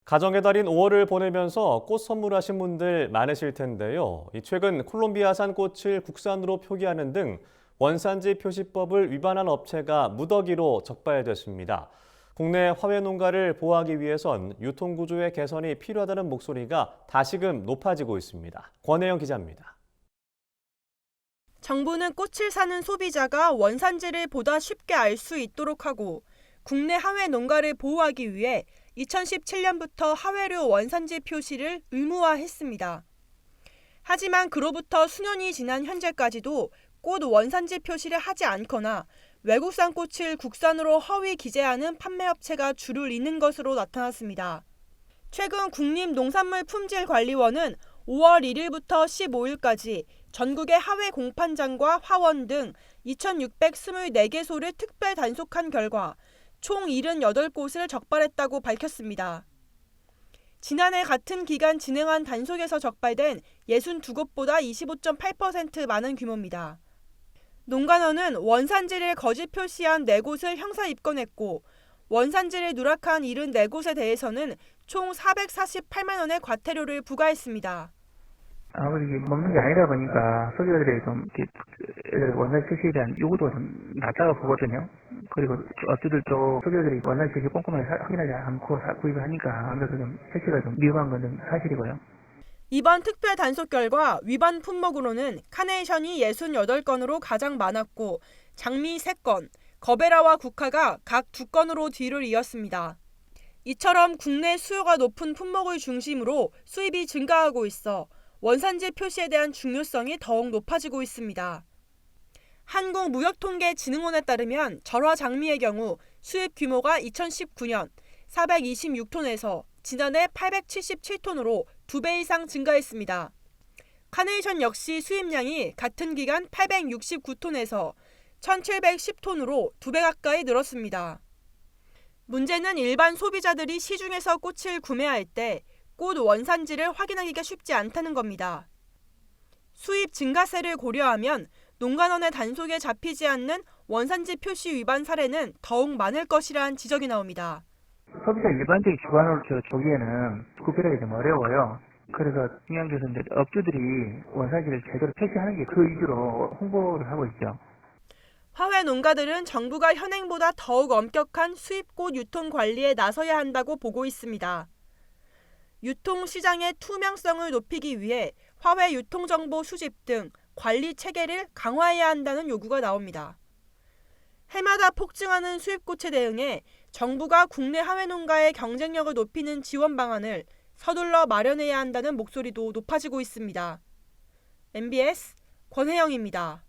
가정의 달인 5월을 보내면서 꽃 선물하신 분들 많으실 텐데요. 최근 콜롬비아산 꽃을 국산으로 표기하는 등 원산지 표시법을 위반한 업체가 무더기로 적발됐습니다. 국내 화훼 농가를 보호하기 위해선 유통구조의 개선이 필요하다는 목소리가 다시금 높아지고 있습니다. 권혜영 기자입니다. 정부는 꽃을 사는 소비자가 원산지를 보다 쉽게 알 수 있도록 하고 국내 화훼 농가를 보호하기 위해 2017년부터 화훼류 원산지 표시를 의무화했습니다. 하지만 그로부터 수년이 지난 현재까지도 꽃 원산지 표시를 하지 않거나 외국산 꽃을 국산으로 허위 기재하는 판매업체가 줄을 잇는 것으로 나타났습니다. 최근 국립농산물품질관리원은 5월 1일부터 15일까지 전국의 화훼 공판장과 화원 등 2,624개소를 특별 단속한 결과 총 78곳을 적발했다고 밝혔습니다. 지난해 같은 기간 진행한 단속에서 적발된 62곳보다 25.8% 많은 규모입니다. 농관원은 원산지를 거짓 표시한 4곳을 형사 입건했고 원산지를 누락한 74곳에 대해서는 총 448만 원의 과태료를 부과했습니다. 아무래도 이게 먹는 게 아니다 보니까 소비자들이 좀 원산 표시에 대한 요구도가 좀 낮다고 보거든요. 그리고 업주들도 소비자들이 원산 표시 꼼꼼하게 확인하지 않고 구입을 하니까 아무래도 좀 표시가 좀 위험한 건 좀 사실이고요. 이번 특별 단속 결과 위반 품목으로는 카네이션이 68건으로 가장 많았고 장미 3건, 거베라와 국화가 각 2건으로 뒤를 이었습니다. 이처럼 국내 수요가 높은 품목을 중심으로 수입이 증가하고 있어 원산지 표시에 대한 중요성이 더욱 높아지고 있습니다. 한국무역통계진흥원에 따르면 절화 장미의 경우 수입 규모가 2019년 426톤에서 지난해 877톤으로 2배 이상 증가했습니다. 카네이션 역시 수입량이 같은 기간 869톤에서 1710톤으로 2배 가까이 늘었습니다. 문제는 일반 소비자들이 시중에서 꽃을 구매할 때 꽃 원산지를 확인하기가 쉽지 않다는 겁니다. 수입 증가세를 고려하면 농관원의 단속에 잡히지 않는 원산지 표시 위반 사례는 더욱 많을 것이라는 지적이 나옵니다. 소비자 일반적인 주관으로 보기에는 구별하기 좀 어려워요. 그래서 중요한 것은 이제 업주들이 원산지를 제대로 표시하는 게 그 위주로 홍보를 하고 있죠. 화훼 농가들은 정부가 현행보다 더욱 엄격한 수입꽃 유통 관리에 나서야 한다고 보고 있습니다. 유통시장의 투명성을 높이기 위해 화훼 유통정보 수집 등 관리 체계를 강화해야 한다는 요구가 나옵니다. 해마다 폭증하는 수입꽃에 대응해 정부가 국내 화훼 농가의 경쟁력을 높이는 지원 방안을 서둘러 마련해야 한다는 목소리도 높아지고 있습니다. MBS 권혜영입니다.